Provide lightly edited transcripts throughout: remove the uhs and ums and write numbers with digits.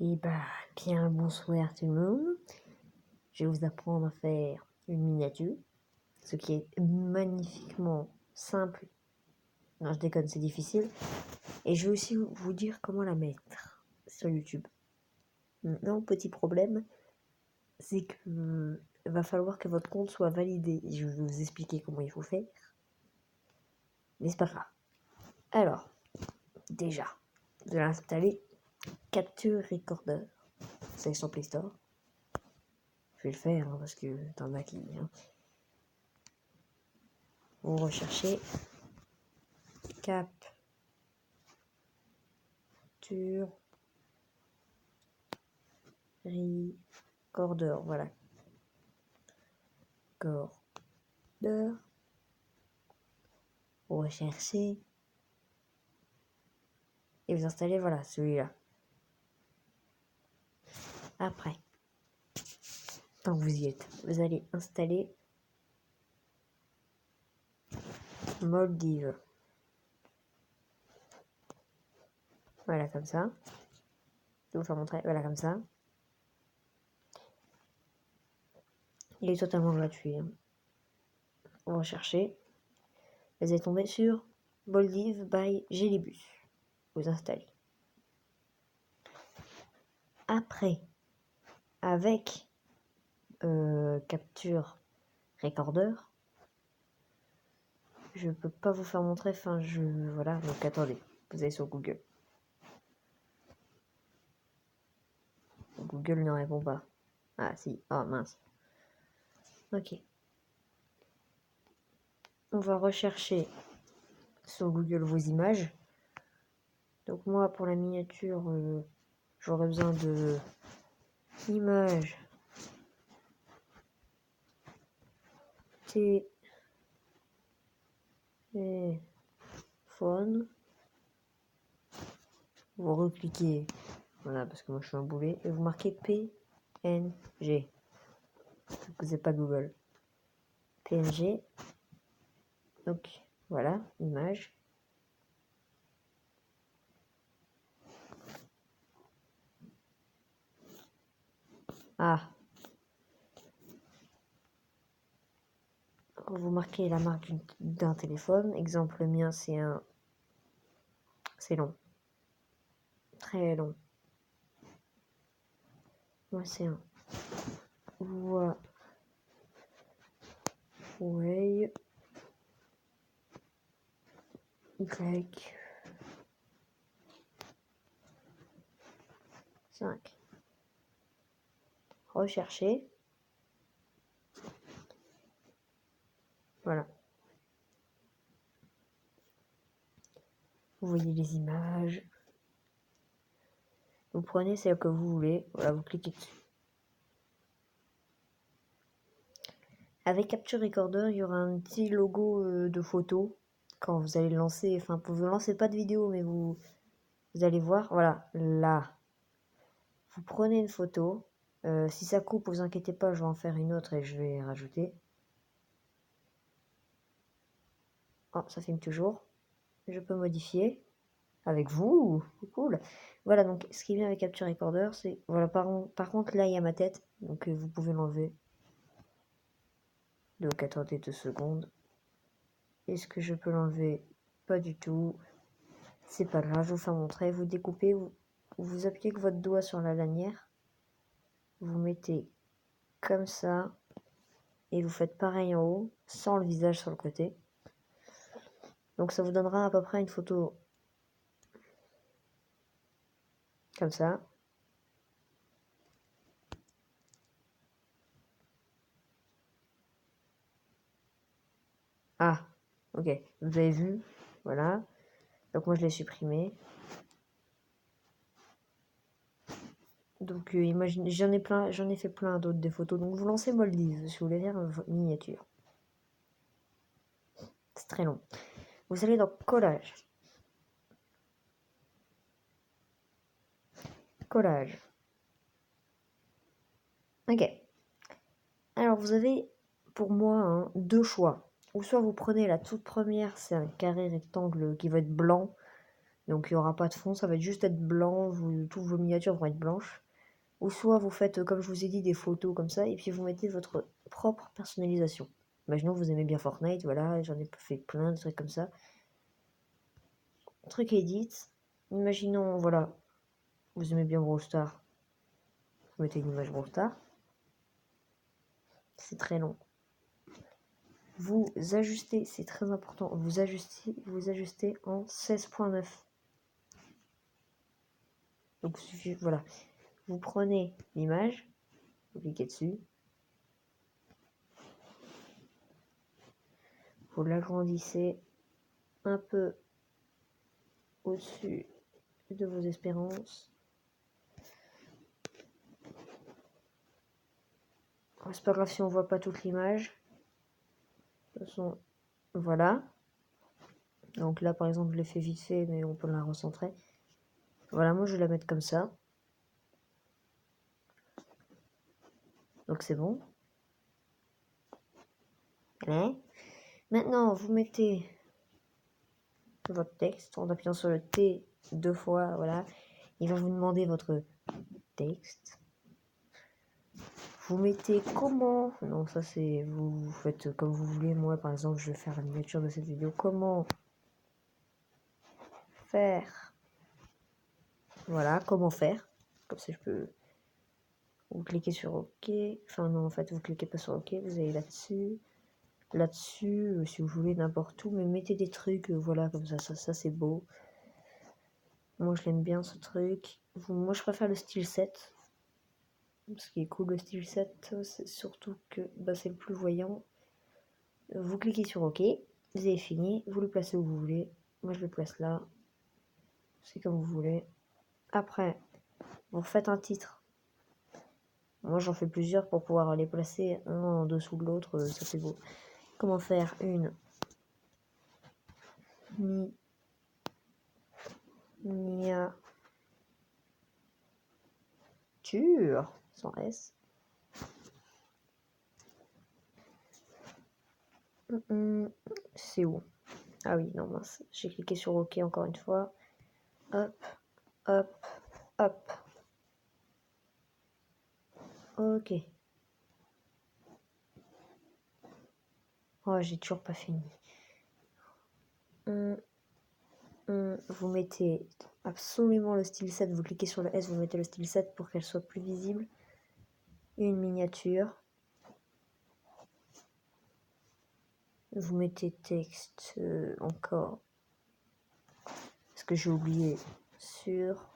Et bien bonsoir tout le monde. Je vais vous apprendre à faire une miniature, ce qui est magnifiquement simple. Non, je déconne, c'est difficile. Et je vais aussi vous dire comment la mettre sur YouTube. Maintenant, petit problème, c'est que va falloir que votre compte soit validé. Je vais vous expliquer comment il faut faire. Mais c'est pas grave. Alors, déjà, vous allez installer Capture Recorder. C'est sur Play Store. Je vais le faire parce que t'en as qui. Vous recherchez Capture Recorder. Voilà. Recorder. Vous recherchez et vous installez, voilà, celui-là. Après, quand vous y êtes, vous allez installer Moldiv. Voilà, comme ça. Je vais vous faire montrer. Voilà, comme ça. Il est totalement gratuit. Vous recherchez. Vous allez tomber sur Moldiv by Gelibus. Vous installez. Après, avec Capture Recorder, je peux pas vous faire montrer. Enfin, voilà. Donc attendez. Vous allez sur Google. Google ne répond pas. Ah si, oh mince. Ok. On va rechercher sur Google vos images. Donc moi pour la miniature, j'aurais besoin de images téléphone. Vous recliquez, voilà parce que moi je suis un boulet, et vous marquez PNG. Vous n'avez pas Google. PNG. Donc voilà, image. Ah. Vous marquez la marque d'un téléphone. Exemple, le mien c'est un. C'est long. Très long. Moi c'est un. Huawei Y 5. Rechercher. Voilà. Vous voyez les images. Vous prenez celle que vous voulez. Voilà, vous cliquez dessus. Avec Capture Recorder, il y aura un petit logo de photo quand vous allez le lancer. Enfin, vous ne lancez pas de vidéo, mais vous allez voir. Voilà, là. Vous prenez une photo. Si ça coupe, vous inquiétez pas, je vais en faire une autre et je vais rajouter. Oh, ça filme toujours. Je peux modifier avec vous. Cool. Voilà, donc ce qui vient avec Capture Recorder, c'est. Voilà, par contre, là, il y a ma tête. Donc, vous pouvez l'enlever. Donc, attendez 2 secondes. Est-ce que je peux l'enlever? Pas du tout. C'est pas grave, je vous fais montrer. Vous découpez, vous appuyez avec votre doigt sur la lanière. Vous mettez comme ça. Et vous faites pareil en haut, sans le visage sur le côté. Donc ça vous donnera à peu près une photo comme ça. Ah, ok, vous avez vu, voilà. Donc moi je l'ai supprimé. Donc imaginez, j'en ai fait plein d'autres des photos. Donc vous lancez Moldiv si vous voulez faire une miniature. C'est très long. Vous allez dans collage. Collage. Ok. Alors vous avez pour moi 2 choix. Ou soit vous prenez la toute première, c'est un carré rectangle qui va être blanc. Donc il n'y aura pas de fond, ça va juste être blanc, toutes vos miniatures vont être blanches. Ou soit vous faites, comme je vous ai dit, des photos comme ça, et puis vous mettez votre propre personnalisation. Imaginons que vous aimez bien Fortnite, voilà, j'en ai fait plein de trucs comme ça. Truc edit. Imaginons, voilà, vous aimez bien Brawl Stars. Vous mettez une image Brawl Stars. C'est très long. Vous ajustez, c'est très important, vous ajustez en 16.9. Donc il suffit, voilà. Vous prenez l'image, vous cliquez dessus. Vous l'agrandissez un peu au-dessus de vos espérances. C'est pas grave si on voit pas toute l'image. De toute façon, voilà. Donc là, par exemple, je l'ai fait vite fait, mais on peut la recentrer. Voilà, moi je vais la mettre comme ça. Donc c'est bon. Ouais. Maintenant, vous mettez votre texte en appuyant sur le T 2 fois. Voilà. Il va vous demander votre texte. Vous mettez comment. Non, ça c'est. Vous faites comme vous voulez. Moi, par exemple, je vais faire la miniature de cette vidéo. Comment faire. Voilà, comment faire. Comme ça, je peux. Vous cliquez sur OK. Enfin, non, en fait, vous cliquez pas sur OK. Vous allez là-dessus. Là-dessus, si vous voulez, n'importe où. Mais mettez des trucs, voilà, comme ça. Ça c'est beau. Moi, je l'aime bien ce truc. Moi, je préfère le style 7. Ce qui est cool, le style 7, c'est surtout que bah, c'est le plus voyant. Vous cliquez sur OK. Vous avez fini. Vous le placez où vous voulez. Moi, je le place là. C'est comme vous voulez. Après, vous faites un titre. Moi, j'en fais plusieurs pour pouvoir les placer un en dessous de l'autre. Ça, c'est beau. Comment faire une miniature sans S. C'est où? Ah oui, non, mince. J'ai cliqué sur OK encore une fois. Hop, hop, hop. OK. Oh, j'ai toujours pas fini. Vous mettez absolument le style 7. Vous cliquez sur le S, vous mettez le style 7 pour qu'elle soit plus visible. Une miniature. Vous mettez texte encore. Parce que j'ai oublié sur.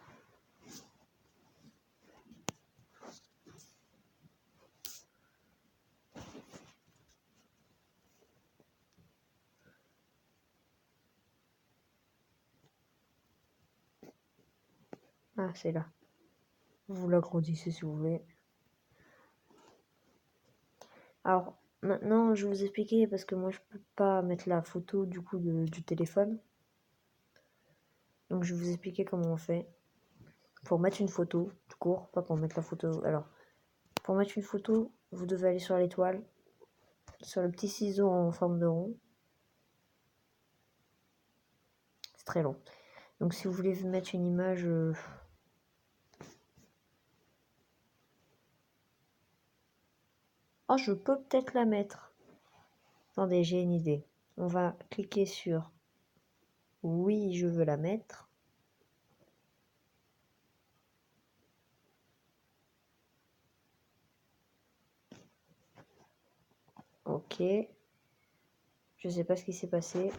Ah, c'est là. Vous l'agrandissez si vous voulez. Alors, maintenant, je vais vous expliquer parce que moi, je peux pas mettre la photo du coup du téléphone. Donc, je vais vous expliquer comment on fait. Pour mettre une photo, tout court, pas pour mettre la photo. Alors, pour mettre une photo, vous devez aller sur l'étoile, sur le petit ciseau en forme de rond. C'est très long. Donc, si vous voulez mettre une image. Oh, je peux peut-être la mettre. Attendez, j'ai une idée. On va cliquer sur oui, je veux la mettre. Ok. Je sais pas ce qui s'est passé.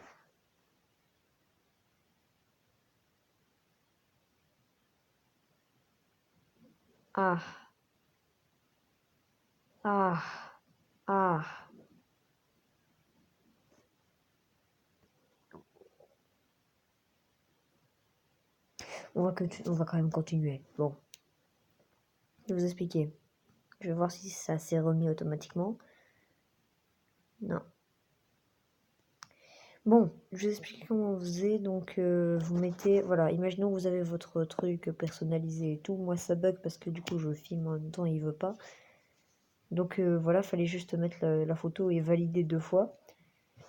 Ah. Ah. Ah. On va quand même continuer. Bon. Je vais vous expliquer. Je vais voir si ça s'est remis automatiquement. Non. Bon, je vais vous expliquer comment on faisait. Donc, vous mettez... Voilà, imaginons que vous avez votre truc personnalisé et tout. Moi, ça bug parce que du coup, je filme en même temps et il veut pas. Donc, voilà, fallait juste mettre la photo et valider 2 fois.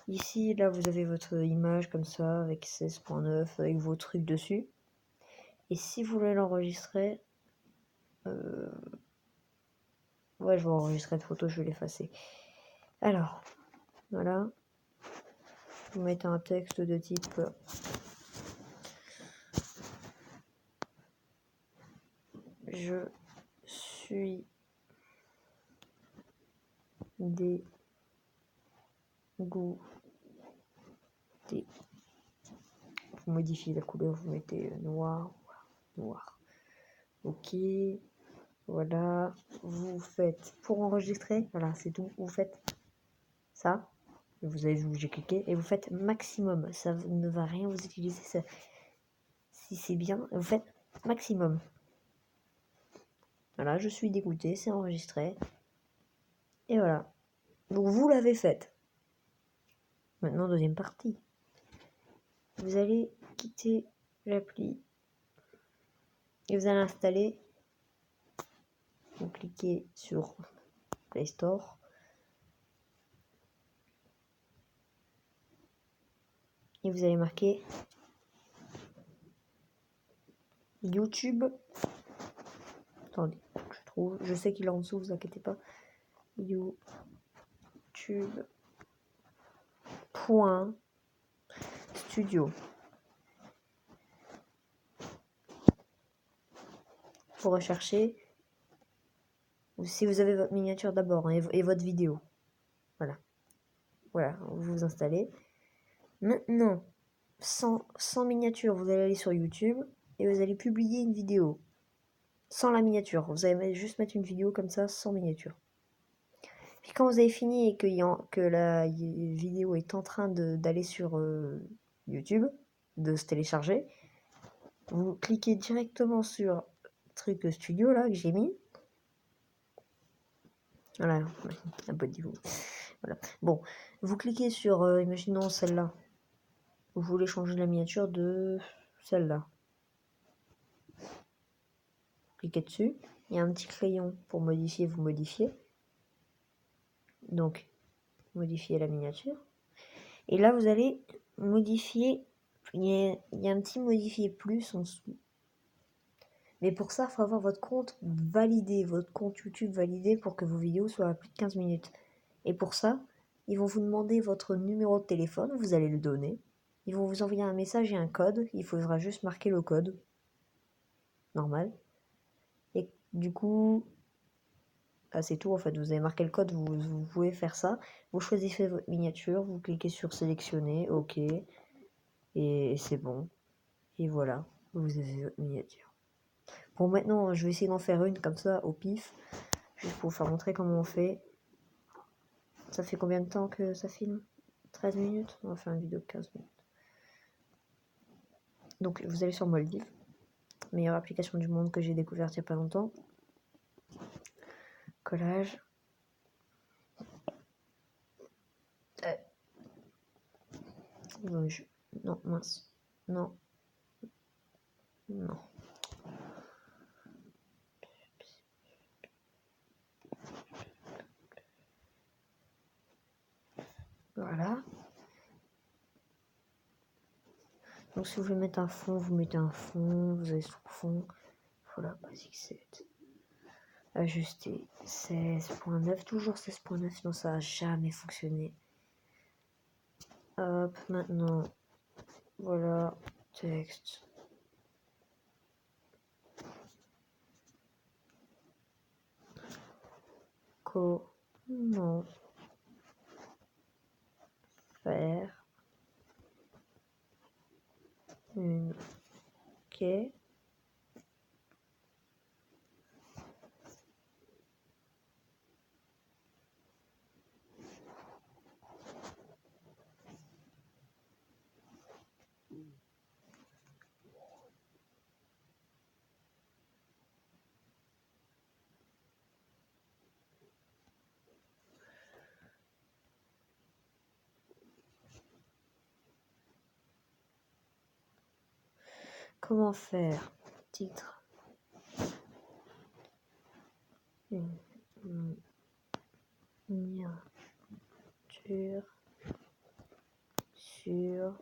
Ici, là, vous avez votre image comme ça, avec 16.9, avec vos trucs dessus. Et si vous voulez l'enregistrer, ouais, je vais enregistrer une photo, je vais l'effacer. Alors, voilà. Vous mettez un texte de type je suis dégoûté. Vous modifiez la couleur, vous mettez noir, noir. Ok, voilà. Vous faites, pour enregistrer, voilà, c'est tout. Vous faites ça. Vous avez vu, j'ai cliqué et vous faites maximum. Ça ne va rien vous utiliser. Ça. Si c'est bien, vous faites maximum. Voilà, je suis dégoûté, c'est enregistré. Et voilà. Donc vous l'avez faite. Maintenant, deuxième partie. Vous allez quitter l'appli et vous allez installer. Vous cliquez sur Play Store. Et vous allez marquer YouTube. Attendez, je trouve. Je sais qu'il est en dessous, vous inquiétez pas. YouTube.studio. Pour rechercher. Si vous avez votre miniature d'abord hein, et votre vidéo. Voilà. Voilà, vous vous installez. Maintenant, sans miniature, vous allez aller sur YouTube et vous allez publier une vidéo. Sans la miniature. Vous allez juste mettre une vidéo comme ça, sans miniature. Puis quand vous avez fini et que la vidéo est en train d'aller sur YouTube, de se télécharger, vous cliquez directement sur truc studio là que j'ai mis. Voilà, un peu de voilà. Bon, vous cliquez sur, imaginons celle-là. Vous voulez changer la miniature de celle-là. Cliquez dessus. Il y a un petit crayon pour modifier, vous modifiez. Donc, modifier la miniature. Et là, vous allez modifier. Il y a un petit modifier plus en dessous. Mais pour ça, il faut avoir votre compte validé, votre compte YouTube validé pour que vos vidéos soient à plus de 15 minutes. Et pour ça, ils vont vous demander votre numéro de téléphone, vous allez le donner. Ils vont vous envoyer un message et un code. Il faudra juste marquer le code. Normal. Et du coup, c'est tout en fait. Vous avez marqué le code, vous pouvez faire ça. Vous choisissez votre miniature, vous cliquez sur sélectionner, OK. Et c'est bon. Et voilà, vous avez votre miniature. Bon, maintenant, je vais essayer d'en faire une comme ça, au pif. Juste pour vous faire montrer comment on fait. Ça fait combien de temps que ça filme? 13 minutes? On va faire une vidéo de 15 minutes. Donc, vous allez sur Moldiv. Meilleure application du monde que j'ai découverte il n'y a pas longtemps. Collage. Non, mince. Non. Non. Voilà. Donc si vous voulez mettre un fond, vous mettez un fond. Vous allez sur fond. Voilà, basic set. Ajuster 16.9. Toujours 16.9, sinon ça n'a jamais fonctionné. Hop, maintenant. Voilà. Texte. Comment faire une quai. Comment faire titre une miniature miniature.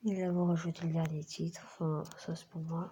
Et là, vous rajoutez le dernier titre. Enfin, ça c'est pour moi.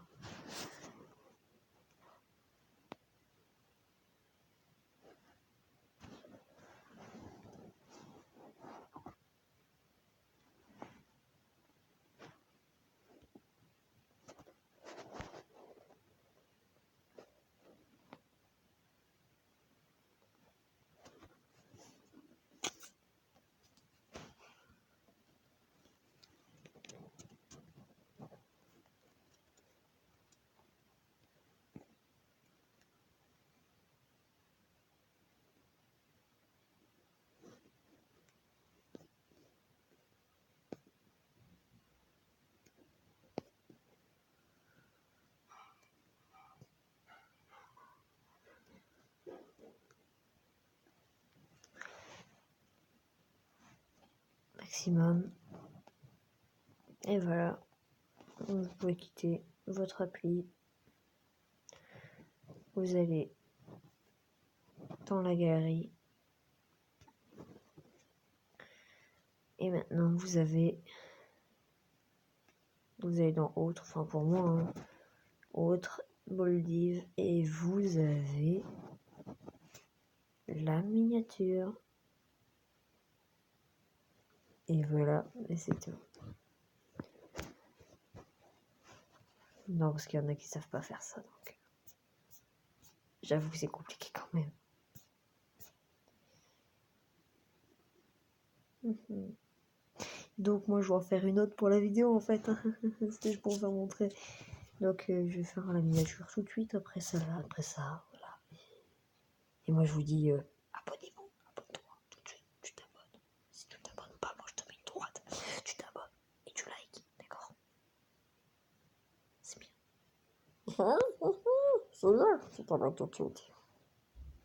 Maximum. Et voilà. Vous pouvez quitter votre appli. Vous allez dans la galerie. Et maintenant, vous allez dans autre, enfin pour moi, hein, autre, Boldiv, et vous avez la miniature. Et voilà, et c'est tout. Non, parce qu'il y en a qui savent pas faire ça, donc j'avoue que c'est compliqué quand même. Donc moi je vais en faire une autre pour la vidéo en fait. C'était juste pour vous montrer. Donc je vais faire la miniature tout de suite après ça, voilà. Et moi je vous dis abonnez-vous, abonne-toi tout de suite, tu t'abonnes. Si tu t'abonnes pas, moi je te mets une droite. Tu t'abonnes et tu likes, d'accord? C'est bien. C'est bien, tu t'abonnes tout de suite.